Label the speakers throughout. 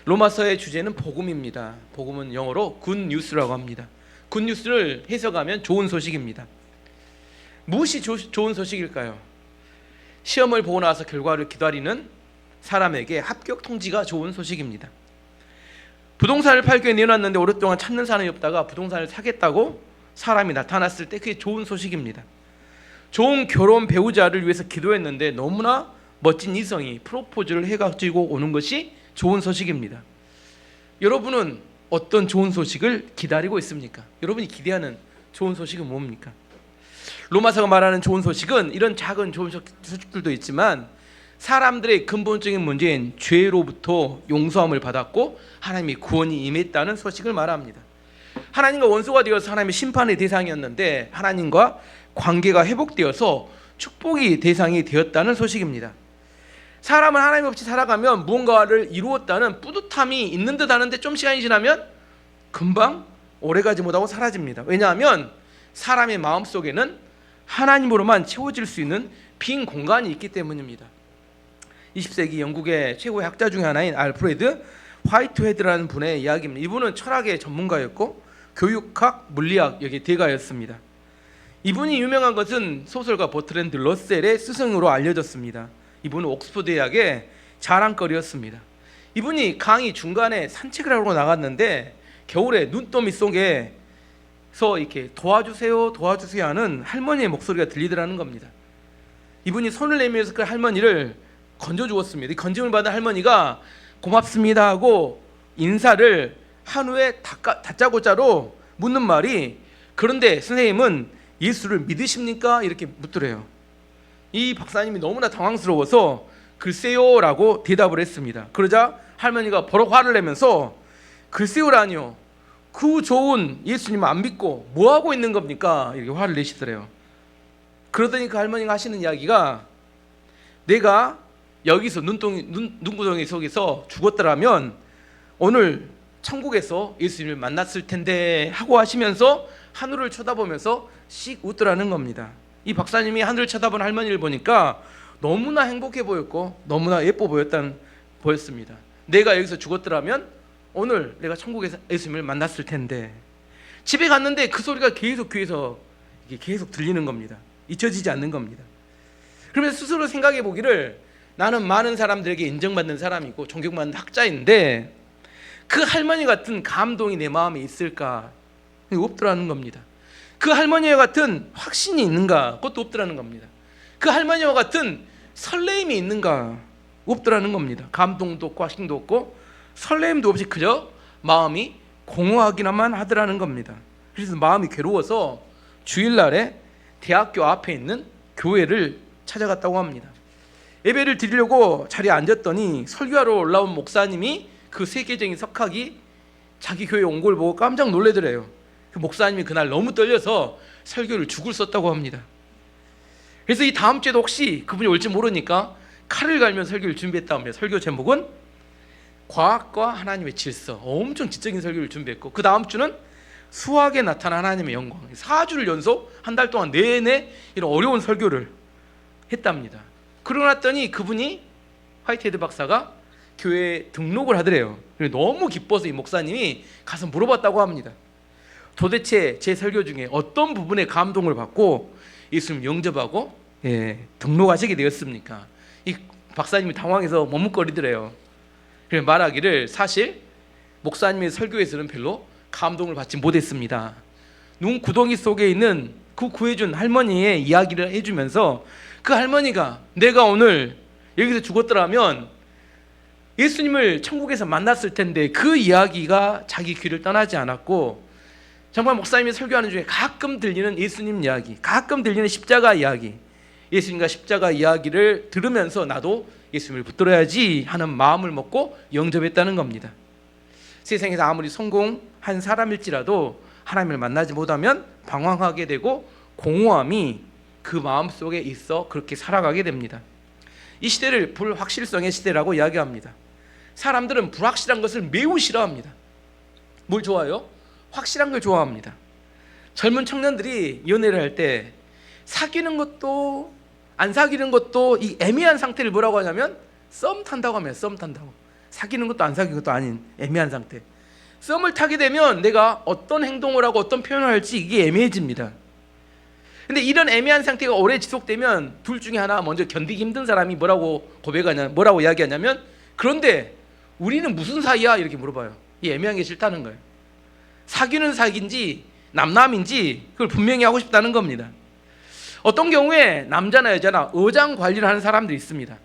Speaker 1: 로마서의 주제는 복음입니다. 복음은 영어로 굿뉴스라고 합니다. 굿뉴스를 해석하면 좋은 소식입니다. 무엇이 좋은 소식일까요? 시험을 보고 나서 결과를 기다리는 사람에게 합격 통지가 좋은 소식입니다. 부동산을 팔기에 내놨는데 오랫동안 찾는 사람이 없다가 부동산을 사겠다고 사람이 나타났을 때 그게 좋은 소식입니다. 좋은 결혼 배우자를 위해서 기도했는데 너무나 멋진 이성이 프로포즈를 해가지고 오는 것이 좋은 소식입니다. 여러분은 어떤 좋은 소식을 기다리고 있습니까? 여러분이 기대하는 좋은 소식은 뭡니까? 로마서가 말하는 좋은 소식은 이런 작은 좋은 소식들도 있지만 사람들의 근본적인 문제인 죄로부터 용서함을 받았고 하나님의 구원이 임했다는 소식을 말합니다. 하나님과 원수가 되어서 하나님의 심판의 대상이었는데 하나님과 관계가 회복되어서 축복의 대상이 되었다는 소식입니다. 사람은 하나님 없이 살아가면 무언가를 이루었다는 뿌듯함이 있는 듯 하는데 좀 시간이 지나면 금방 오래가지 못하고 사라집니다. 왜냐하면 사람의 마음속에는 하나님으로만 채워질 수 있는 빈 공간이 있기 때문입니다. 20세기 영국의 최고의 학자 중에 하나인 알프레드 화이트헤드라는 분의 이야기입니다. 이분은 철학의 전문가였고 교육학, 물리학 여기 대가였습니다. 이분이 유명한 것은 소설가 버트랜드 러셀의 스승으로 알려졌습니다. 이분은 옥스퍼드 대학의 자랑거리였습니다. 이분이 강의 중간에 산책을 하러 나갔는데 겨울에 눈더미 속에서 이렇게 도와주세요 하는 할머니의 목소리가 들리더라는 겁니다. 이분이 손을 내밀어서 그 할머니를 건져주었습니다. 이 건짐을 받은 할머니가 고맙습니다 하고 인사를 한 후에 다짜고짜로 묻는 말이 그런데 선생님은 예수를 믿으십니까? 이렇게 묻더래요. 이 박사님이 너무나 당황스러워서 글쎄요 라고 대답을 했습니다. 그러자 할머니가 버럭 화를 내면서 글쎄요라니요, 그 좋은 예수님 안 믿고 뭐하고 있는 겁니까? 이렇게 화를 내시더래요. 그러더니 그 할머니가 하시는 이야기가 내가 여기서 눈구덩이 속에서 죽었더라면 오늘 천국에서 예수님을 만났을 텐데 하고 하시면서 하늘을 쳐다보면서 씩 웃더라는 겁니다. 이 박사님이 하늘을 쳐다본 할머니를 보니까 너무나 행복해 보였고 너무나 예뻐 보였습니다. 내가 여기서 죽었더라면 오늘 내가 천국에서 예수님을 만났을 텐데. 집에 갔는데 그 소리가 계속 귀에서 계속 들리는 겁니다. 잊혀지지 않는 겁니다. 그러면서 스스로 생각해 보기를 나는 많은 사람들에게 인정받는 사람이고 존경받는 학자인데 그 할머니 같은 감동이 내 마음에 있을까? 없더라는 겁니다. 그 할머니와 같은 확신이 있는가? 그것도 없더라는 겁니다. 그 할머니와 같은 설레임이 있는가? 없더라는 겁니다. 감동도 없고 확신도 없고 설레임도 없이 그저 마음이 공허하기나만 하더라는 겁니다. 그래서 마음이 괴로워서 주일날에 대학교 앞에 있는 교회를 찾아갔다고 합니다. 예배를 드리려고 자리에 앉았더니 설교하러 올라온 목사님이 그 세계적인 석학이 자기 교회에 온 걸 보고 깜짝 놀래더래요. 그 목사님이 그날 너무 떨려서 설교를 죽을 썼다고 합니다. 그래서 이 다음 주에도 혹시 그분이 올지 모르니까 칼을 갈면 설교를 준비했다고 합니다. 설교 제목은 과학과 하나님의 질서. 엄청 지적인 설교를 준비했고 그 다음 주는 수학에 나타난 하나님의 영광. 4주를 연속 한 달 동안 내내 이런 어려운 설교를 했답니다. 그러고 났더니 그분이 화이트헤드 박사가 교회에 등록을 하더래요. 너무 기뻐서 이 목사님이 가서 물어봤다고 합니다. 도대체 제 설교 중에 어떤 부분에 감동을 받고 예수님 영접하고 등록하시게 되었습니까? 이 박사님이 당황해서 머뭇거리더래요. 그래서 말하기를 사실 목사님의 설교에서는 별로 감동을 받지 못했습니다. 눈구덩이 속에 있는 그 구해준 할머니의 이야기를 해주면서 그 할머니가 내가 오늘 여기서 죽었더라면 예수님을 천국에서 만났을 텐데 그 이야기가 자기 귀를 떠나지 않았고 정말 목사님이 설교하는 중에 가끔 들리는 예수님 이야기, 가끔 들리는 십자가 이야기, 예수님과 십자가 이야기를 들으면서 나도 예수님을 붙들어야지 하는 마음을 먹고 영접했다는 겁니다. 세상에서 아무리 성공한 사람일지라도 하나님을 만나지 못하면 방황하게 되고 공허함이 그 마음속에 있어 그렇게 살아가게 됩니다. 이 시대를 불확실성의 시대라고 이야기합니다. 사람들은 불확실한 것을 매우 싫어합니다. 뭘 좋아해요? 확실한 걸 좋아합니다. 젊은 청년들이 연애를 할 때 사귀는 것도 안 사귀는 것도 이 애매한 상태를 뭐라고 하냐면 썸 탄다고 하면 썸 탄다고. 사귀는 것도 안 사귀는 것도 아닌 애매한 상태. 썸을 타게 되면 내가 어떤 행동을 하고 어떤 표현을 할지 이게 애매해집니다. 근데 이런 애매한 상태가 오래 지속되면 둘 중에 하나, 먼저 견디기 힘든 사람이 뭐라고 이야기하냐면, 그런데 우리는 무슨 사이야? 이렇게 물어봐요. 이 애매한 게 싫다는 거예요. 사귀는 사귀인지 남남인지 그걸 분명히 하고 싶다는 겁니다. 어떤 경우에 남자나 여자나 어장 관리를 하는 사람들이 있습니다.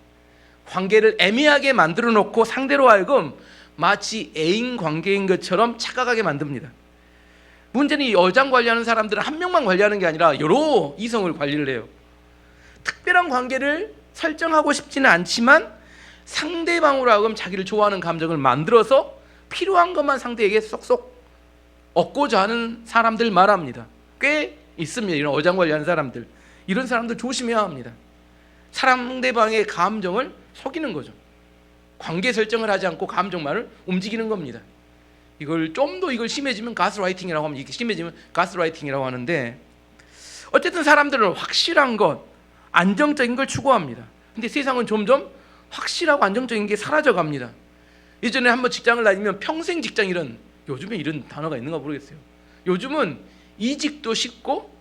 Speaker 1: 관계를 애매하게 만들어 놓고 상대로 하여금 마치 애인 관계인 것처럼 착각하게 만듭니다. 문제는 이 어장 관리하는 사람들은 한 명만 관리하는 게 아니라 여러 이성을 관리를 해요. 특별한 관계를 설정하고 싶지는 않지만 상대방으로 하여금 자기를 좋아하는 감정을 만들어서 필요한 것만 상대에게 쏙쏙 얻고자 하는 사람들 말합니다. 꽤 있습니다. 이런 어장 관리하는 사람들. 이런 사람들 조심해야 합니다. 상대방의 감정을 속이는 거죠. 관계 설정을 하지 않고 감정만을 움직이는 겁니다. 이걸 좀 더 심해지면 가스라이팅이라고 하면, 이게 심해지면 가스라이팅이라고 하는데, 어쨌든 사람들은 확실한 것, 안정적인 걸 추구합니다. 근데 세상은 점점 확실하고 안정적인 게 사라져 갑니다. 예전에 한번 직장을 다니면 평생 직장 이런, 요즘에 이런 단어가 있는가 모르겠어요. 요즘은 이직도 쉽고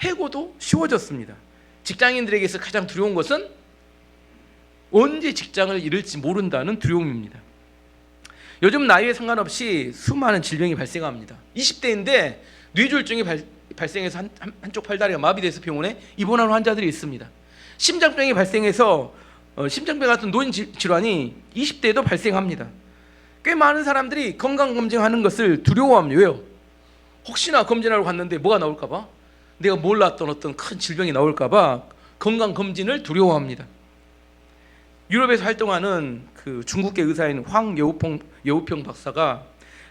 Speaker 1: 해고도 쉬워졌습니다. 직장인들에게서 가장 두려운 것은 언제 직장을 잃을지 모른다는 두려움입니다. 요즘 나이에 상관없이 수많은 질병이 발생합니다. 20대인데 뇌졸중이 발생해서 한쪽 팔다리가 마비돼서 병원에 입원하는 환자들이 있습니다. 심장병이 발생해서 심장병 같은 노인 질환이 20대에도 발생합니다. 꽤 많은 사람들이 건강검진하는 것을 두려워합니다. 왜요? 혹시나 검진하러 갔는데 뭐가 나올까 봐, 내가 몰랐던 어떤 큰 질병이 나올까 봐 건강검진을 두려워합니다. 유럽에서 활동하는 그 중국계 의사인 여우평 박사가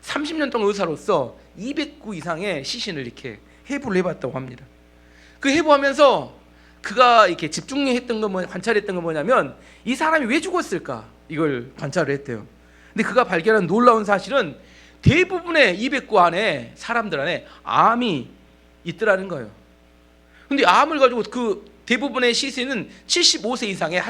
Speaker 1: 30년 동안 의사로서 200구 이상의 시신을 이렇게 해부를 해봤다고 합니다. 그 해부하면서 그가 이렇게 집중했던 거, 관찰했던 건 뭐냐면, 이 사람이 왜 죽었을까, 이걸 관찰을 했대요. 근데 그가 발견한 놀라운 사실은 대부분의 200구 안에 사람들 안에 암이 있더라는 거예요. 근데 암을 가지고 그 대부분의 시신은 75세 이상의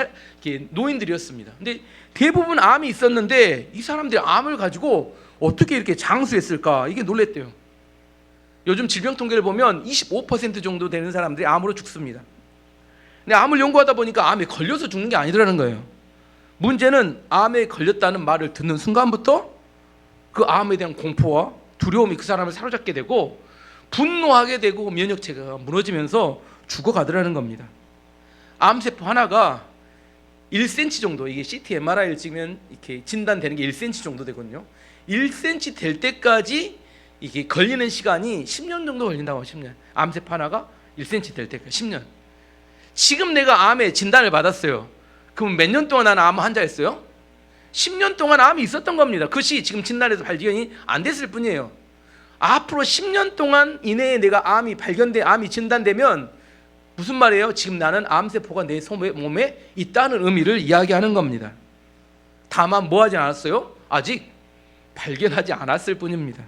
Speaker 1: 노인들이었습니다. 근데 대부분 암이 있었는데 이 사람들이 암을 가지고 어떻게 이렇게 장수했을까, 이게 놀랬대요. 요즘 질병 통계를 보면 25% 정도 되는 사람들이 암으로 죽습니다. 근데 암을 연구하다 보니까 암에 걸려서 죽는 게 아니더라는 거예요. 문제는 암에 걸렸다는 말을 듣는 순간부터 그 암에 대한 공포와 두려움이 그 사람을 사로잡게 되고 분노하게 되고 면역체계가 무너지면서 죽어가더라는 겁니다. 암세포 하나가 1cm 정도, 이게 CT MRI를 찍으면 이렇게 진단되는 게 1cm 정도 되거든요. 1cm 될 때까지 이게 걸리는 시간이 10년 정도 걸린다고. 10년. 암세포 하나가 1cm 될 때까지 10년. 지금 내가 암에 진단을 받았어요. 그럼 몇 년 동안 나는 암 환자였어요? 10년 동안 암이 있었던 겁니다. 그것이 지금 진단에서 발견이 안 됐을 뿐이에요. 앞으로 10년 동안 이내에 내가 암이 진단되면 무슨 말이에요? 지금 나는 암세포가 내 몸에 있다는 의미를 이야기하는 겁니다. 다만 뭐 하지 않았어요? 아직 발견하지 않았을 뿐입니다.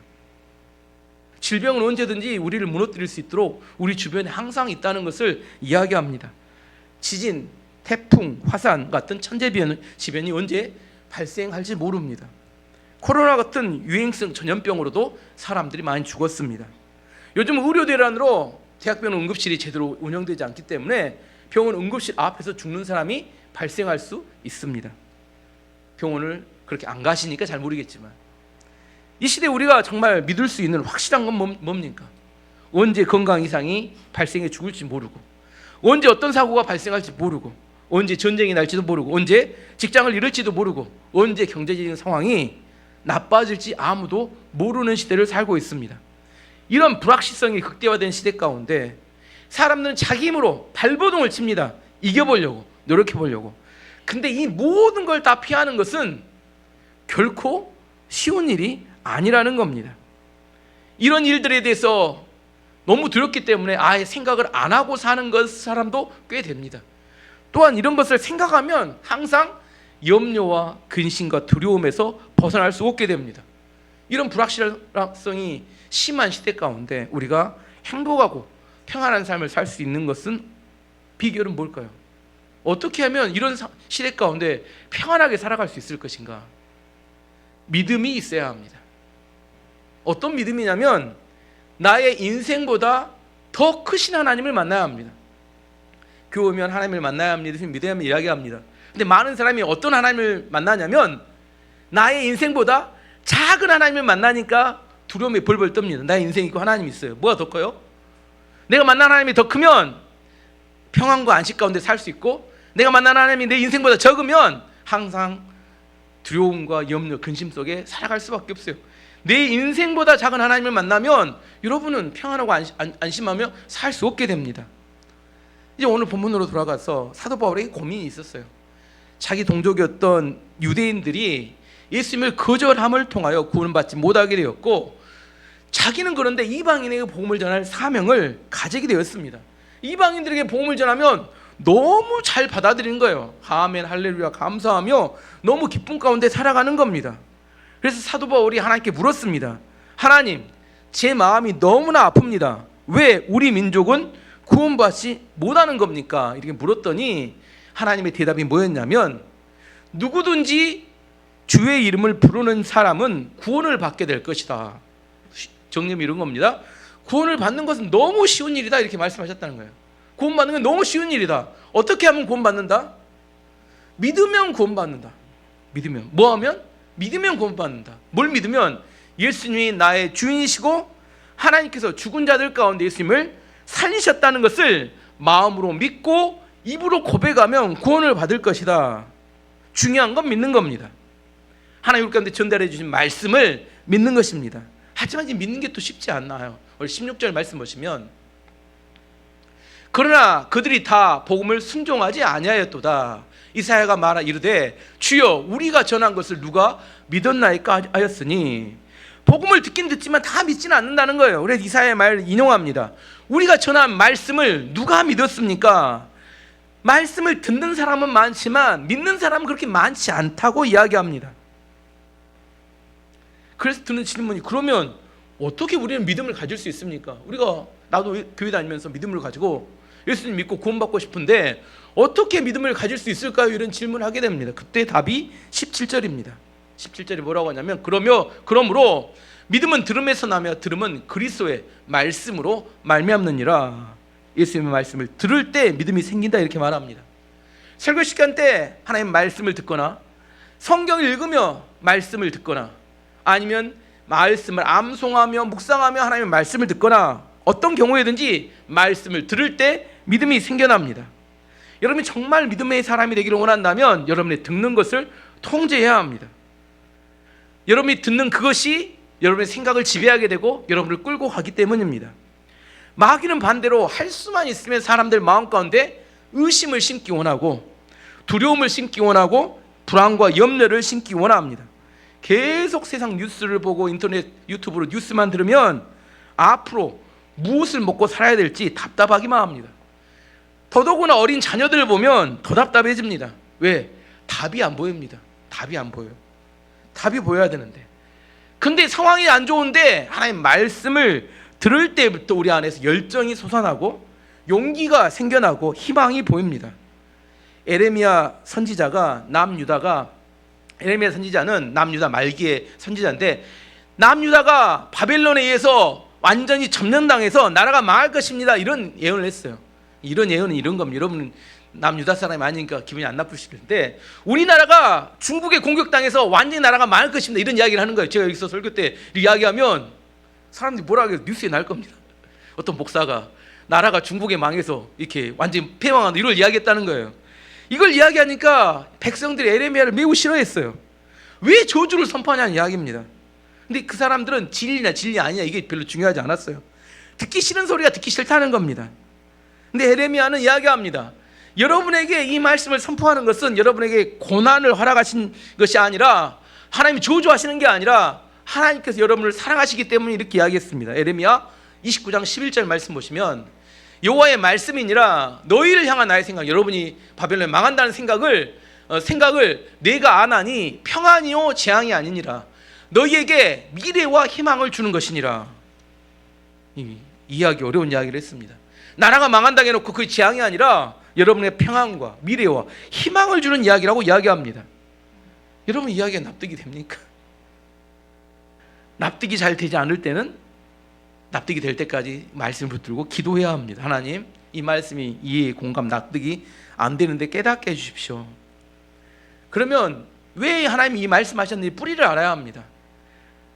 Speaker 1: 질병은 언제든지 우리를 무너뜨릴 수 있도록 우리 주변에 항상 있다는 것을 이야기합니다. 지진, 태풍, 화산 같은 천재지변이 언제 발생할지 모릅니다. 코로나 같은 유행성 전염병으로도 사람들이 많이 죽었습니다. 요즘 의료대란으로 대학병원 응급실이 제대로 운영되지 않기 때문에 병원 응급실 앞에서 죽는 사람이 발생할 수 있습니다. 병원을 그렇게 안 가시니까 잘 모르겠지만, 이 시대에 우리가 정말 믿을 수 있는 확실한 건 뭡니까? 언제 건강 이상이 발생해 죽을지 모르고, 언제 어떤 사고가 발생할지 모르고, 언제 전쟁이 날지도 모르고, 언제 직장을 잃을지도 모르고, 언제 경제적인 상황이 나빠질지 아무도 모르는 시대를 살고 있습니다. 이런 불확실성이 극대화된 시대 가운데 사람들은 자기 힘으로 발버둥을 칩니다. 이겨보려고, 노력해보려고. 근데 이 모든 걸 다 피하는 것은 결코 쉬운 일이 아니라는 겁니다. 이런 일들에 대해서 너무 두렵기 때문에 아예 생각을 안 하고 사는 사람도 꽤 됩니다. 또한 이런 것을 생각하면 항상 염려와 근심과 두려움에서 벗어날 수 없게 됩니다. 이런 불확실성이 심한 시대 가운데 우리가 행복하고 평안한 삶을 살 수 있는 것은, 비결은 뭘까요? 어떻게 하면 이런 시대 가운데 평안하게 살아갈 수 있을 것인가? 믿음이 있어야 합니다. 어떤 믿음이냐면 나의 인생보다 더 크신 하나님을 만나야 합니다. 교회 오면 하나님을 만나야 합니다. 믿어야 합니다. 이야기합니다. 근데 많은 사람이 어떤 하나님을 만나냐면 나의 인생보다 작은 하나님을 만나니까 두려움이 벌벌 떱니다. 나의 인생이 있고 하나님이 있어요. 뭐가 더 커요? 내가 만난 하나님이 더 크면 평안과 안식 가운데 살 수 있고, 내가 만난 하나님이 내 인생보다 적으면 항상 두려움과 염려, 근심 속에 살아갈 수밖에 없어요. 내 인생보다 작은 하나님을 만나면 여러분은 평안하고 안심하며 살 수 없게 됩니다. 이제 오늘 본문으로 돌아가서 사도 바울에게 고민이 있었어요. 자기 동족이었던 유대인들이 예수님을 거절함을 통하여 구원받지 못하게 되었고, 자기는 그런데 이방인에게 복음을 전할 사명을 가지게 되었습니다. 이방인들에게 복음을 전하면 너무 잘 받아들이는 거예요. 아멘 할렐루야 감사하며 너무 기쁨 가운데 살아가는 겁니다. 그래서 사도 바울이 하나님께 물었습니다. 하나님, 제 마음이 너무나 아픕니다. 왜 우리 민족은 구원받지 못하는 겁니까? 이렇게 물었더니 하나님의 대답이 뭐였냐면, 누구든지 주의 이름을 부르는 사람은 구원을 받게 될 것이다. 정리하면 이런 겁니다. 구원을 받는 것은 너무 쉬운 일이다, 이렇게 말씀하셨다는 거예요. 구원받는 건 너무 쉬운 일이다. 어떻게 하면 구원받는다? 믿으면 구원받는다. 믿으면. 뭐 하면? 믿으면 구원받는다. 뭘 믿으면? 예수님이 나의 주인이시고 하나님께서 죽은 자들 가운데 예수님을 살리셨다는 것을 마음으로 믿고 입으로 고백하면 구원을 받을 것이다. 중요한 건 믿는 겁니다. 하나님 우리 가운데 전달해 주신 말씀을 믿는 것입니다. 하지만 이 믿는 게 또 쉽지 않나요? 오늘 16절 말씀 보시면, 그러나 그들이 다 복음을 순종하지 아니하였도다. 이사야가 말하 이르되 주여 우리가 전한 것을 누가 믿었나이까 하였으니, 복음을 듣긴 듣지만 다 믿지는 않는다는 거예요. 그래서 이사야의 말을 인용합니다. 우리가 전한 말씀을 누가 믿었습니까? 말씀을 듣는 사람은 많지만 믿는 사람은 그렇게 많지 않다고 이야기합니다. 그래서 드는 질문이, 그러면 어떻게 우리는 믿음을 가질 수 있습니까? 우리가 나도 교회 다니면서 믿음을 가지고 예수님 믿고 구원받고 싶은데 어떻게 믿음을 가질 수 있을까요? 이런 질문을 하게 됩니다. 그때 답이 17절입니다. 17절이 뭐라고 하냐면, 그러므로 믿음은 들음에서 나며 들음은 그리스도의 말씀으로 말미암느니라. 예수님의 말씀을 들을 때 믿음이 생긴다, 이렇게 말합니다. 설교 시간 때 하나님의 말씀을 듣거나 성경을 읽으며 말씀을 듣거나 아니면 말씀을 암송하며 묵상하며 하나님의 말씀을 듣거나 어떤 경우에든지 말씀을 들을 때 믿음이 생겨납니다. 여러분이 정말 믿음의 사람이 되기를 원한다면 여러분이 듣는 것을 통제해야 합니다. 여러분이 듣는 그것이 여러분의 생각을 지배하게 되고 여러분을 끌고 가기 때문입니다. 마귀는 반대로 할 수만 있으면 사람들 마음 가운데 의심을 심기 원하고 두려움을 심기 원하고 불안과 염려를 심기 원합니다. 계속 세상 뉴스를 보고 인터넷 유튜브로 뉴스만 들으면 앞으로 무엇을 먹고 살아야 될지 답답하기만 합니다. 더더구나 어린 자녀들을 보면 더 답답해집니다. 왜? 답이 안 보입니다. 답이 안 보여요. 답이 보여야 되는데, 근데 상황이 안 좋은데 하나님 말씀을 들을 때부터 우리 안에서 열정이 솟아나고 용기가 생겨나고 희망이 보입니다. 에레미야 선지자는 남유다 말기의 선지자인데, 남유다가 바벨론에 의해서 완전히 점령당해서 나라가 망할 것입니다, 이런 예언을 했어요. 이런 예언은 이런 겁니다. 여러분 남유다 사람이 아니니까 기분이 안 나쁘실 텐데, 우리나라가 중국에 공격당해서 완전히 나라가 망할 것입니다, 이런 이야기를 하는 거예요. 제가 여기서 설교 때 이야기하면 사람들이 뭐라 그래요? 뉴스에 날 겁니다. 어떤 목사가 나라가 중국에 망해서 이렇게 완전히 패망한다, 이걸 이야기했다는 거예요. 이걸 이야기하니까 백성들이 에레미야를 매우 싫어했어요. 왜 저주를 선포하냐는 이야기입니다. 근데 그 사람들은 진리냐 진리 아니냐 이게 별로 중요하지 않았어요. 듣기 싫은 소리가 듣기 싫다는 겁니다. 근데 에레미야는 이야기합니다. 여러분에게 이 말씀을 선포하는 것은 여러분에게 고난을 허락하신 것이 아니라, 하나님이 저주하시는 게 아니라 하나님께서 여러분을 사랑하시기 때문에 이렇게 이야기했습니다. 에레미야 29장 11절 말씀 보시면, 여호와의 말씀이니라 너희를 향한 나의 생각, 여러분이 바벨론에 망한다는 생각을 내가 아나니 평안이요 재앙이 아니니라, 너희에게 미래와 희망을 주는 것이니라. 이해하기 어려운 이야기를 했습니다. 나라가 망한다고 해놓고 그 재앙이 아니라 여러분의 평안과 미래와 희망을 주는 이야기라고 이야기합니다. 여러분 이야기가 납득이 됩니까? 납득이 잘 되지 않을 때는 납득이 될 때까지 말씀을 붙들고 기도해야 합니다. 하나님, 이 말씀이 이해, 공감, 납득이 안 되는데 깨닫게 해주십시오. 그러면 왜 하나님이 이 말씀하셨는지 뿌리를 알아야 합니다.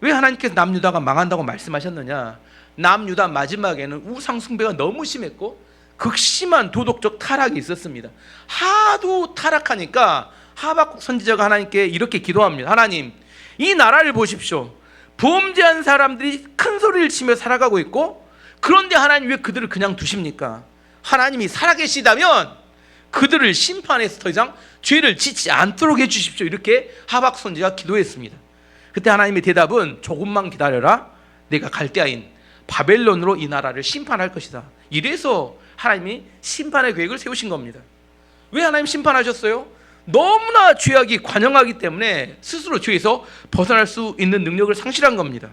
Speaker 1: 왜 하나님께서 남유다가 망한다고 말씀하셨느냐? 남유다 마지막에는 우상 숭배가 너무 심했고 극심한 도덕적 타락이 있었습니다. 하도 타락하니까 하박국 선지자가 하나님께 이렇게 기도합니다. 하나님, 이 나라를 보십시오. 범죄한 사람들이 큰 소리를 치며 살아가고 있고, 그런데 하나님 왜 그들을 그냥 두십니까? 하나님이 살아계시다면 그들을 심판해서 더 이상 죄를 짓지 않도록 해주십시오. 이렇게 하박국 선지자가 기도했습니다. 그때 하나님의 대답은 조금만 기다려라, 내가 갈대아인 바벨론으로 이 나라를 심판할 것이다. 이래서 하나님이 심판의 계획을 세우신 겁니다. 왜 하나님 심판하셨어요? 너무나 죄악이 관영하기 때문에 스스로 죄에서 벗어날 수 있는 능력을 상실한 겁니다.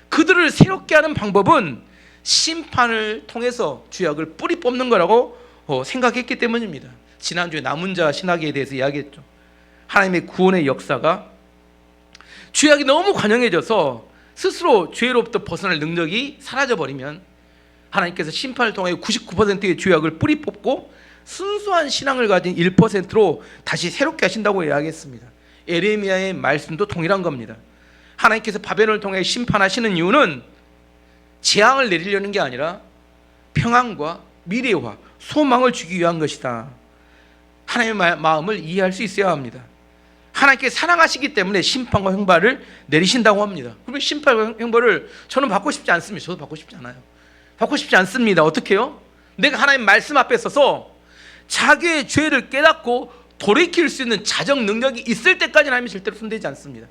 Speaker 1: 그들을 새롭게 하는 방법은 심판을 통해서 죄악을 뿌리 뽑는 거라고 생각했기 때문입니다. 지난주에 남은 자 신학에 대해서 이야기했죠. 하나님의 구원의 역사가 죄악이 너무 관영해져서 스스로 죄로부터 벗어날 능력이 사라져버리면 하나님께서 심판을 통해 99%의 죄악을 뿌리 뽑고 순수한 신앙을 가진 1%로 다시 새롭게 하신다고 이야기했습니다. 에레미야의 말씀도 동일한 겁니다. 하나님께서 바벨론을 통해 심판하시는 이유는 재앙을 내리려는 게 아니라 평안과 미래와 소망을 주기 위한 것이다. 하나님의 마음을 이해할 수 있어야 합니다. 하나님께 사랑하시기 때문에 심판과 형벌을 내리신다고 합니다. 그러면 심판과 형벌을 저는 받고 싶지 않습니다. 저도 받고 싶지 않아요. 받고 싶지 않습니다. 어떻게 해요? 내가 하나님 말씀 앞에 서서 자기의 죄를 깨닫고 돌이킬 수 있는 자정 능력이 있을 때까지 하나님이 절대로 손대지 않습니다.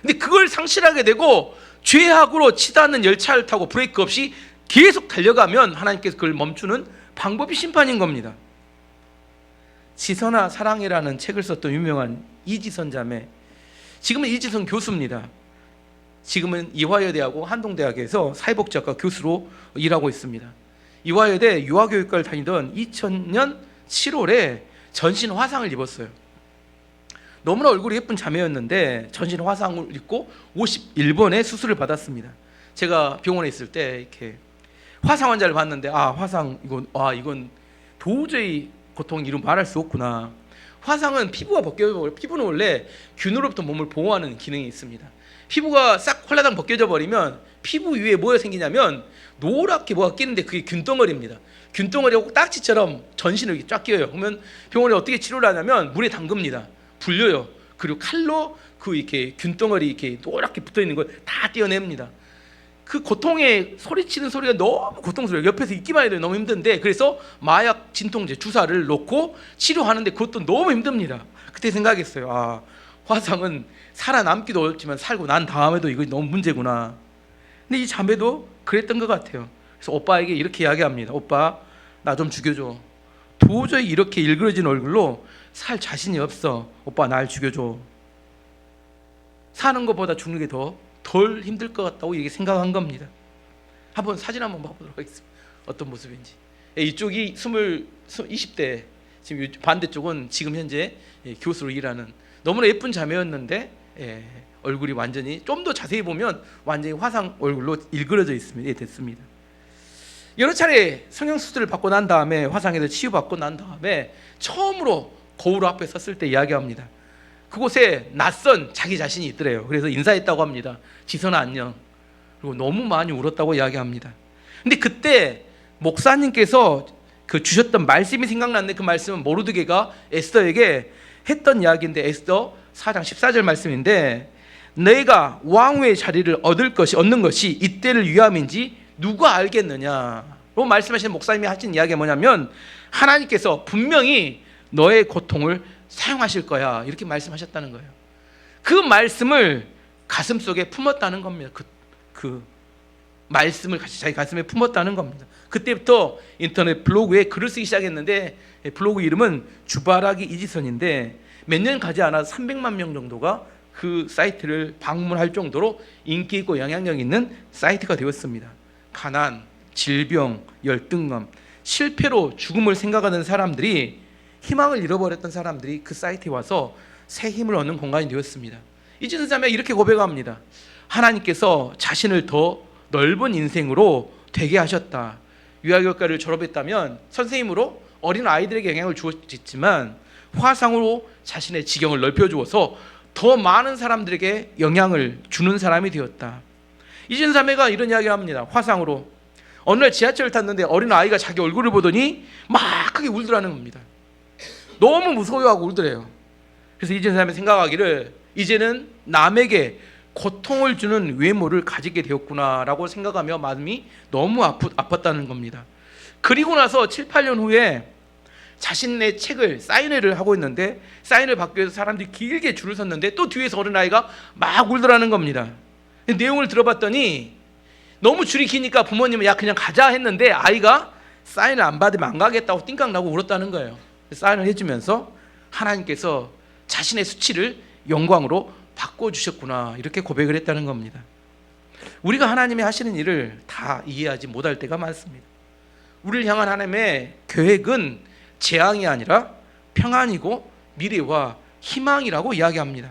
Speaker 1: 근데 그걸 상실하게 되고 죄악으로 치닫는 열차를 타고 브레이크 없이 계속 달려가면 하나님께서 그걸 멈추는 방법이 심판인 겁니다. 지선아 사랑해라는 책을 썼던 유명한 이지선 자매, 지금은 이지선 교수입니다. 지금은 이화여대하고 한동대학에서 사회복지학과 교수로 일하고 있습니다. 이화여대 유아교육과를 다니던 2000년 7월에 전신 화상을 입었어요. 너무나 얼굴이 예쁜 자매였는데 전신 화상을 입고 51번의 수술을 받았습니다. 제가 병원에 있을 때 이렇게 화상 환자를 봤는데 화상 이건 도저히 고통 이루 말할 수 없구나. 화상은 피부가 벗겨져, 피부는 원래 균으로부터 몸을 보호하는 기능이 있습니다. 피부가 싹 홀라당 벗겨져 버리면 피부 위에 뭐가 생기냐면 노랗게 뭐가 끼는데 그게 균덩어리입니다. 균덩어리하고 딱지처럼 전신을 이렇게 쫙 끼어요. 그러면 병원에 어떻게 치료를 하냐면 물에 담급니다. 불려요. 그리고 칼로 그 이렇게 균덩어리 이렇게 노랗게 붙어 있는 걸 다 떼어냅니다. 그 고통에 소리치는 소리가 너무 고통스러워요. 옆에서 있기만 해도 너무 힘든데, 그래서 마약 진통제 주사를 놓고 치료하는데 그것도 너무 힘듭니다. 그때 생각했어요. 화상은 살아남기도 어렵지만 살고 난 다음에도 이거 너무 문제구나. 근데 이 자매도 그랬던 것 같아요. 그래서 오빠에게 이렇게 이야기합니다. 오빠, 나 좀 죽여줘. 도저히 이렇게 일그러진 얼굴로 살 자신이 없어. 오빠, 날 죽여줘. 사는 것보다 죽는 게 덜 힘들 것 같다고 이렇게 생각한 겁니다. 한번 사진 한번 봐보도록 하겠습니다. 어떤 모습인지. 이쪽이 20대, 지금 반대쪽은 지금 현재 교수로 일하는 너무나 예쁜 자매였는데 얼굴이 완전히 좀 더 자세히 보면 완전히 화상 얼굴로 일그러져 있습니다. 됐습니다. 여러 차례 성형수술을 받고 난 다음에 화상에서 치유받고 난 다음에 처음으로 거울 앞에 섰을 때 이야기합니다. 그곳에 낯선 자기 자신이 있더래요. 그래서 인사했다고 합니다. 지선아 안녕. 그리고 너무 많이 울었다고 이야기합니다. 근데 그때 목사님께서 그 주셨던 말씀이 생각났는데, 그 말씀은 모르드게가 에스더에게 했던 이야기인데, 에스더 4장 14절 말씀인데, 내가 왕후의 자리를 얻는 것이 이때를 위함인지 누가 알겠느냐로 말씀하시는 목사님이 하신 이야기가 뭐냐면, 하나님께서 분명히 너의 고통을 사용하실 거야, 이렇게 말씀하셨다는 거예요. 그 말씀을 가슴속에 품었다는 겁니다. 그 말씀을 자기 가슴에 품었다는 겁니다. 그때부터 인터넷 블로그에 글을 쓰기 시작했는데, 블로그 이름은 주바라기 이지선인데 몇 년 가지 않아서 300만 명 정도가 그 사이트를 방문할 정도로 인기 있고 영향력 있는 사이트가 되었습니다. 가난, 질병, 열등감, 실패로 죽음을 생각하는 사람들이, 희망을 잃어버렸던 사람들이 그 사이트에 와서 새 힘을 얻는 공간이 되었습니다. 이진수 자매가 이렇게 고백합니다. 하나님께서 자신을 더 넓은 인생으로 되게 하셨다. 유아교육과를 졸업했다면 선생님으로 어린 아이들에게 영향을 주었지만 화상으로 자신의 지경을 넓혀주어서 더 많은 사람들에게 영향을 주는 사람이 되었다. 이진수 자매가 이런 이야기를 합니다. 화상으로 어느 날 지하철을 탔는데 어린 아이가 자기 얼굴을 보더니 막 크게 울더라는 겁니다. 너무 무서워하고 울더래요. 그래서 이진수 자매 생각하기를 이제는 남에게 고통을 주는 외모를 가지게 되었구나라고 생각하며 마음이 너무 아팠다는 겁니다. 그리고 나서 7, 8년 후에 자신의 책을 사인회를 하고 있는데 사인을 받기 위해서 사람들이 길게 줄을 섰는데 또 뒤에서 어린아이가 막 울더라는 겁니다. 내용을 들어봤더니 너무 줄이 기니까 부모님은 야 그냥 가자 했는데 아이가 사인을 안 받으면 안 가겠다고 띵깡나고 울었다는 거예요. 사인을 해주면서 하나님께서 자신의 수치를 영광으로 바꿔주셨구나 이렇게 고백을 했다는 겁니다. 우리가 하나님이 하시는 일을 다 이해하지 못할 때가 많습니다. 우리를 향한 하나님의 계획은 재앙이 아니라 평안이고 미래와 희망이라고 이야기합니다.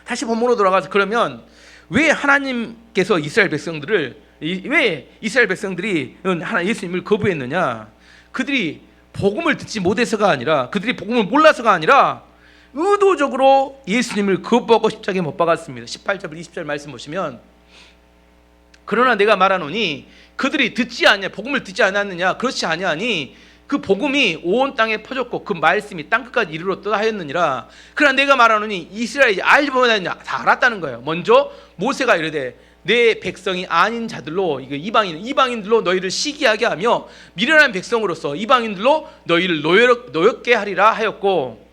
Speaker 1: 다시 본문으로 돌아가서 그러면 왜 하나님께서 왜 이스라엘 백성들이 예수님을 거부했느냐? 그들이 복음을 듣지 못해서가 아니라 그들이 복음을 몰라서가 아니라 의도적으로 예수님을 거부하고 십자가에 못 박았습니다. 18절 20절 말씀 보시면 그러나 내가 말하노니 그들이 복음을 듣지 않았느냐? 그렇지 아니하니 그 복음이 온 땅에 퍼졌고 그 말씀이 땅끝까지 이르렀다 하였느니라. 그러나 내가 말하노니 이스라엘이 알지 못하느냐? 다 알았다는 거예요. 먼저 모세가 이르되 내 백성이 아닌 자들로 이방인들로 너희를 시기하게 하며 미련한 백성으로서 이방인들로 너희를 노엽게 하리라 하였고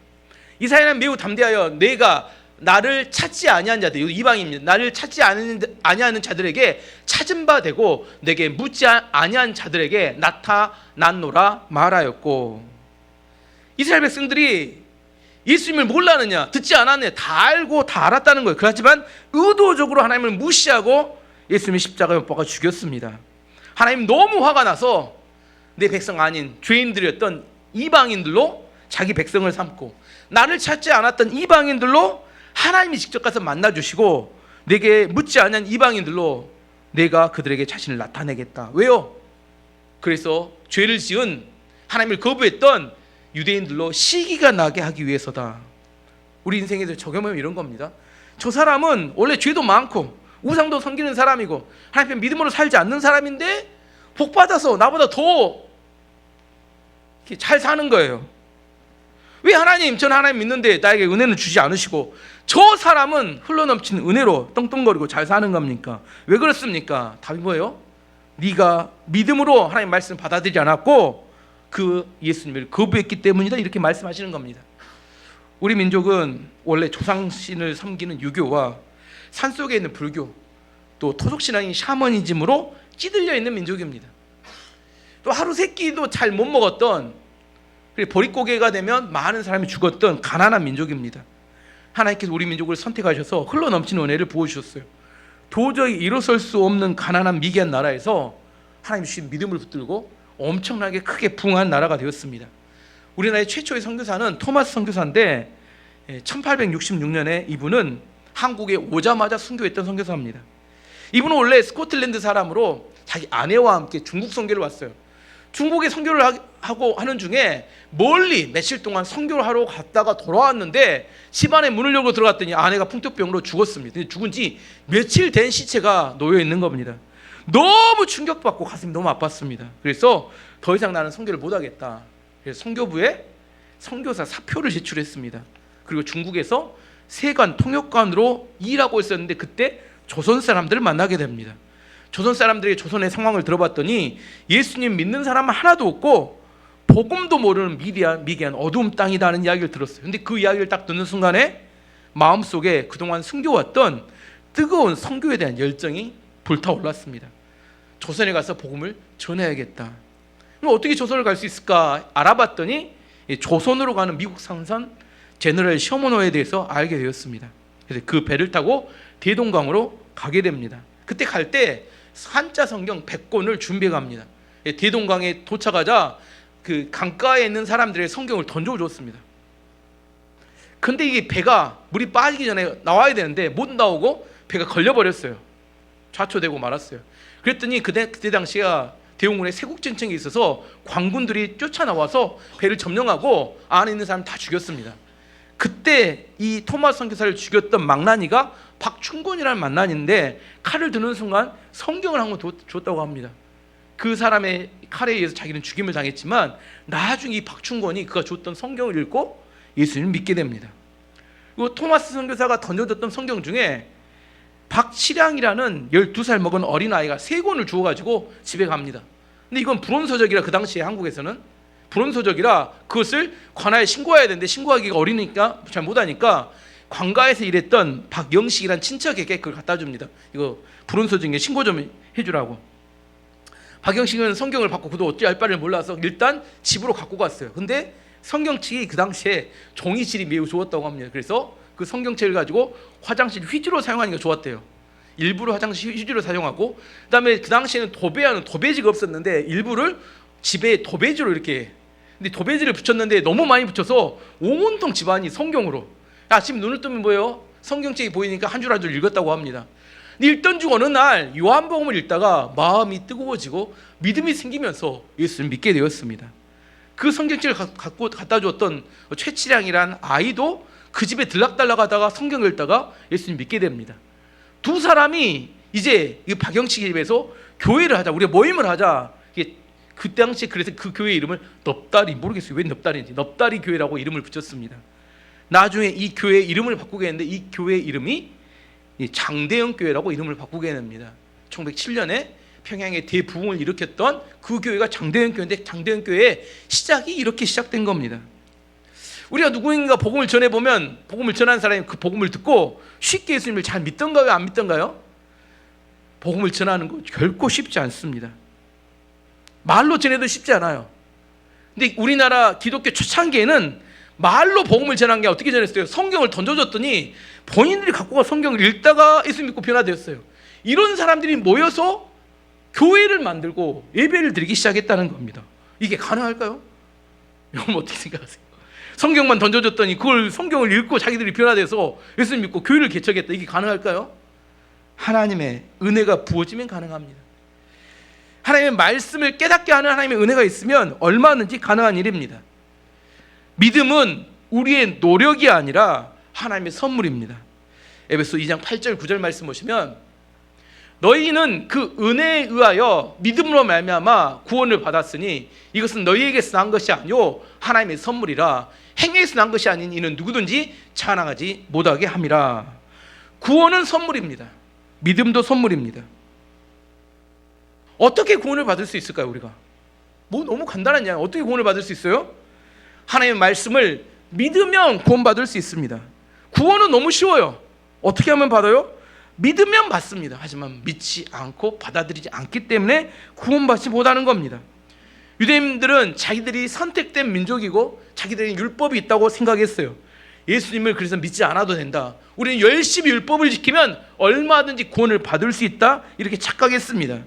Speaker 1: 이사야는 매우 담대하여 내가 나를 찾지 아니한 자들 이방인입니다. 나를 찾지 아니하는 자들에게 찾은 바 되고 내게 묻지 아니한 자들에게 나타났노라 말하였고 이스라엘 백성들이 예수님을 몰랐느냐 듣지 않았느냐 다 알고 다 알았다는 거예요. 그렇지만 의도적으로 하나님을 무시하고 예수님이 십자가에 못 박아 죽였습니다. 하나님 너무 화가 나서 내 백성 아닌 죄인들이었던 이방인들로 자기 백성을 삼고 나를 찾지 않았던 이방인들로 하나님이 직접 가서 만나주시고 내게 묻지 않은 이방인들로 내가 그들에게 자신을 나타내겠다. 왜요? 그래서 죄를 지은 하나님을 거부했던 유대인들로 시기가 나게 하기 위해서다. 우리 인생에서 적용하면 이런 겁니다. 저 사람은 원래 죄도 많고 우상도 섬기는 사람이고 하나님의 믿음으로 살지 않는 사람인데 복받아서 나보다 더 잘 사는 거예요. 왜 전 하나님 믿는데 나에게 은혜는 주지 않으시고 저 사람은 흘러넘치는 은혜로 떵떵거리고 잘 사는 겁니까? 왜 그렇습니까? 답이 뭐예요? 네가 믿음으로 하나님 말씀을 받아들이지 않았고 그 예수님을 거부했기 때문이다 이렇게 말씀하시는 겁니다. 우리 민족은 원래 조상신을 섬기는 유교와 산속에 있는 불교 또 토속신앙인 샤머니즘으로 찌들려 있는 민족입니다. 또 하루 세 끼도 잘 못 먹었던 보릿고개가 되면 많은 사람이 죽었던 가난한 민족입니다. 하나님께서 우리 민족을 선택하셔서 흘러넘치는 은혜를 부어주셨어요. 도저히 일어설 수 없는 가난한 미개한 나라에서 하나님 주신 믿음을 붙들고 엄청나게 크게 부흥한 나라가 되었습니다. 우리나라의 최초의 선교사는 토마스 선교사인데 1866년에 이분은 한국에 오자마자 순교했던 선교사입니다. 이분은 원래 스코틀랜드 사람으로 자기 아내와 함께 중국 선교를 왔어요. 중국에 선교를 하고 하는 중에 멀리 며칠 동안 선교를 하러 갔다가 돌아왔는데 집안에 문을 열고 들어갔더니 아내가 풍토병으로 죽었습니다. 죽은 지 며칠 된 시체가 놓여 있는 겁니다. 너무 충격받고 가슴이 너무 아팠습니다. 그래서 더 이상 나는 선교를 못하겠다. 그래서 선교부에 선교사 사표를 제출했습니다. 그리고 중국에서 세관 통역관으로 일하고 있었는데 그때 조선 사람들을 만나게 됩니다. 조선 사람들이 조선의 상황을 들어봤더니 예수님 믿는 사람은 하나도 없고 복음도 모르는 미개한 어두운 땅이라는 이야기를 들었어요. 근데 그 이야기를 딱 듣는 순간에 마음속에 그동안 숨겨왔던 뜨거운 선교에 대한 열정이 불타올랐습니다. 조선에 가서 복음을 전해야겠다. 그럼 어떻게 조선을 갈 수 있을까 알아봤더니 조선으로 가는 미국 상선 제너럴 셔먼호에 대해서 알게 되었습니다. 그래서 그 배를 타고 대동강으로 가게 됩니다. 그때 갈 때 한자 성경 100권을 준비해 갑니다. 대동강에 도착하자 그 강가에 있는 사람들의 성경을 던져줬습니다. 근데 이게 배가 물이 빠지기 전에 나와야 되는데 못 나오고 배가 걸려버렸어요. 좌초되고 말았어요. 그랬더니 그때 당시가 대웅군에 세국전쟁이 있어서 관군들이 쫓아나와서 배를 점령하고 안에 있는 사람 다 죽였습니다. 그때 이 토마스 선교사를 죽였던 망나니가 박충곤이라는 망나니인데 칼을 드는 순간 성경을 한 권 줬다고 합니다. 그 사람의 칼에 의해서 자기는 죽임을 당했지만 나중에 이 박충곤이 그가 줬던 성경을 읽고 예수님을 믿게 됩니다. 그리고 토마스 선교사가 던져줬던 성경 중에 박치량이라는 12살 먹은 어린아이가 3권을 주워가지고 집에 갑니다. 근데 이건 불온서적이라, 그 당시에 한국에서는 불온서적이라 그것을 관아에 신고해야 되는데 신고하기가 어리니까 잘 못하니까 관가에서 일했던 박영식이라는 친척에게 그걸 갖다 줍니다. 이거 불온서적인 신고 좀 해주라고. 박영식은 성경을 받고 그도 어찌할 바를 몰라서 일단 집으로 갖고 갔어요. 근데 성경책이 그 당시에 종이질이 매우 좋았다고 합니다. 그래서 그 성경책을 가지고 화장실 휘지로 사용하니까 좋았대요. 일부러 화장실 휘지로 사용하고, 그 다음에 그 당시에는 도배하는 도배지가 없었는데 일부를 집에 도배지로 이렇게, 근데 도배지를 붙였는데 너무 많이 붙여서 온통 집안이 성경으로, 아침 눈을 뜨면 뭐예요? 성경책이 보이니까 한 줄 한 줄 읽었다고 합니다. 근데 읽던 중 어느 날 요한복음을 읽다가 마음이 뜨거워지고 믿음이 생기면서 예수를 믿게 되었습니다. 그 성경책을 갖다 주었던 최치량이란 아이도 그 집에 들락달락하다가 성경을 읽다가 예수님 믿게 됩니다. 두 사람이 이제 이 박영식 집에서 교회를 하자, 우리가 모임을 하자. 그 당시 그래서 그 교회 이름을 넙다리, 모르겠어요 왜 넙다리인지, 넙다리 교회라고 이름을 붙였습니다. 나중에 이 교회 이름을 바꾸게 했는데 이 교회 이름이 장대영 교회라고 이름을 바꾸게 됩니다. 1907년에 평양에 대부흥을 일으켰던 그 교회가 장대영 교회인데 장대영 교회의 시작이 이렇게 시작된 겁니다. 우리가 누구인가 복음을 전해보면 복음을 전하는 사람이 그 복음을 듣고 쉽게 예수님을 잘 믿던가요? 안 믿던가요? 복음을 전하는 거 결코 쉽지 않습니다. 말로 전해도 쉽지 않아요. 근데 우리나라 기독교 초창기에는 말로 복음을 전한 게 어떻게 전했어요? 성경을 던져줬더니 본인들이 갖고 가 성경을 읽다가 예수 믿고 변화되었어요. 이런 사람들이 모여서 교회를 만들고 예배를 드리기 시작했다는 겁니다. 이게 가능할까요? 여러분 어떻게 생각하세요? 성경만 던져줬더니 그걸 성경을 읽고 자기들이 변화돼서 예수 믿고 교회를 개척했다. 이게 가능할까요? 하나님의 은혜가 부어지면 가능합니다. 하나님의 말씀을 깨닫게 하는 하나님의 은혜가 있으면 얼마든지 가능한 일입니다. 믿음은 우리의 노력이 아니라 하나님의 선물입니다. 에베소 2장 8절 9절 말씀 보시면 너희는 그 은혜에 의하여 믿음으로 말미암아 구원을 받았으니 이것은 너희에게서 난 것이 아니요 하나님의 선물이라. 행위에서 난 것이 아닌 이는 누구든지 자랑하지 못하게 함이라. 구원은 선물입니다. 믿음도 선물입니다. 어떻게 구원을 받을 수 있을까요? 우리가 너무 간단한 이야기. 어떻게 구원을 받을 수 있어요? 하나님의 말씀을 믿으면 구원받을 수 있습니다. 구원은 너무 쉬워요. 어떻게 하면 받아요? 믿으면 받습니다. 하지만 믿지 않고 받아들이지 않기 때문에 구원받지 못하는 겁니다. 유대인들은 자기들이 선택된 민족이고 자기들에게 율법이 있다고 생각했어요. 예수님을 그래서 믿지 않아도 된다. 우리는 열심히 율법을 지키면 얼마든지 구원을 받을 수 있다. 이렇게 착각했습니다.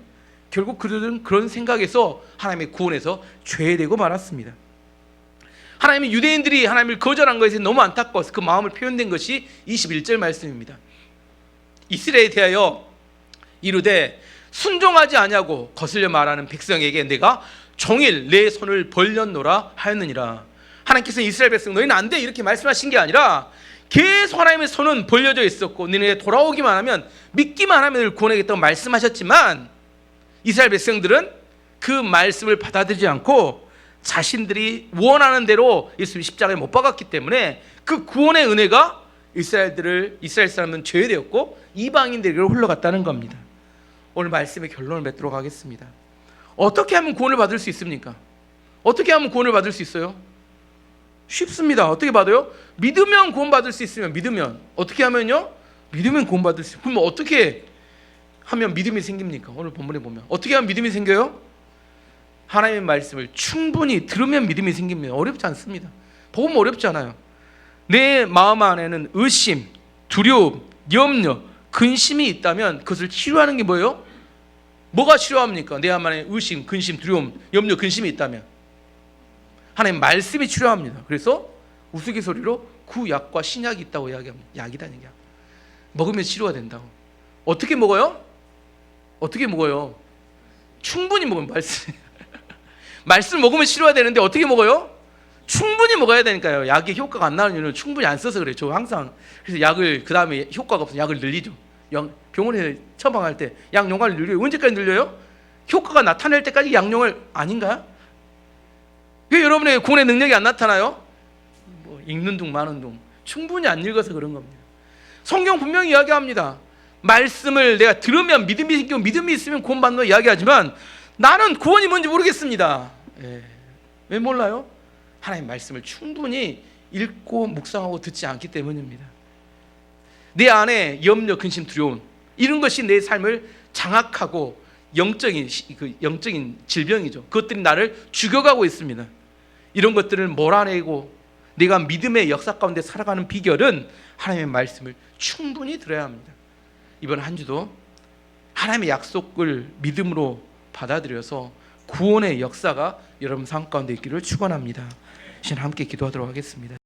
Speaker 1: 결국 그들은 그런 생각에서 하나님의 구원에서 죄되고 말았습니다. 하나님이 유대인들이 하나님을 거절한 것에 너무 안타까워서 그 마음을 표현된 것이 21절 말씀입니다. 이스라엘에 대하여 이르되 순종하지 아니하고 거슬려 말하는 백성에게 내가 종일 내 손을 벌렸노라 하였느니라. 하나님께서 이스라엘 백성 너희는 안 돼 이렇게 말씀하신 게 아니라 계속 하나님의 손은 벌려져 있었고 너희는 돌아오기만 하면 믿기만 하면 너희를 구원하겠다고 말씀하셨지만 이스라엘 백성들은 그 말씀을 받아들이지 않고 자신들이 원하는 대로 예수님 십자가에 못 박았기 때문에 그 구원의 은혜가 이스라엘 사람은 죄되었고 이방인들에게로 흘러갔다는 겁니다. 오늘 말씀의 결론을 맺도록 하겠습니다. 어떻게 하면 구원을 받을 수 있습니까? 어떻게 하면 구원을 받을 수 있어요? 쉽습니다. 어떻게 받아요? 믿으면 구원받을 수 있으면 믿으면 어떻게 하면요? 믿으면 구원받을 수 있어요. 그럼 어떻게 하면 믿음이 생깁니까? 오늘 본문에 보면 어떻게 하면 믿음이 생겨요? 하나님의 말씀을 충분히 들으면 믿음이 생깁니다. 어렵지 않습니다. 복음 어렵지 않아요. 내 마음 안에는 의심, 두려움, 염려, 근심이 있다면 그것을 치료하는 게 뭐예요? 뭐가 치료합니까? 내 안에 의심, 근심, 두려움, 염려, 근심이 있다면 하나님 말씀이 치료합니다. 그래서 우스갯소리로 구약과 신약이 있다고 이야기합니다. 약이다는 약. 먹으면 치료가 된다고. 어떻게 먹어요? 어떻게 먹어요? 충분히 먹으면 말씀 먹으면 치료가 되는데 어떻게 먹어요? 충분히 먹어야 되니까요. 약이 효과가 안 나는 이유는 충분히 안 써서 그래요. 저 항상 그래서 약을 그 다음에 효과가 없으면 약을 늘리죠. 병원에 처방할 때 약용량을 늘려요. 언제까지 늘려요? 효과가 나타날 때까지 약용을 아닌가요? 왜 여러분의 구원의 능력이 안 나타나요? 뭐 읽는 둥 마는 둥 충분히 안 읽어서 그런 겁니다. 성경 분명히 이야기합니다. 말씀을 내가 들으면 믿음이 생기고 믿음이 있으면 구원받는다 이야기하지만 나는 구원이 뭔지 모르겠습니다. 왜 몰라요? 하나님 말씀을 충분히 읽고 묵상하고 듣지 않기 때문입니다. 내 안에 염려, 근심, 두려움 이런 것이 내 삶을 장악하고 영적인 질병이죠. 그것들이 나를 죽여가고 있습니다. 이런 것들을 몰아내고 내가 믿음의 역사 가운데 살아가는 비결은 하나님의 말씀을 충분히 들어야 합니다. 이번 한 주도 하나님의 약속을 믿음으로 받아들여서 구원의 역사가 여러분 삶 가운데 있기를 축원합니다. 이제 함께 기도하도록 하겠습니다.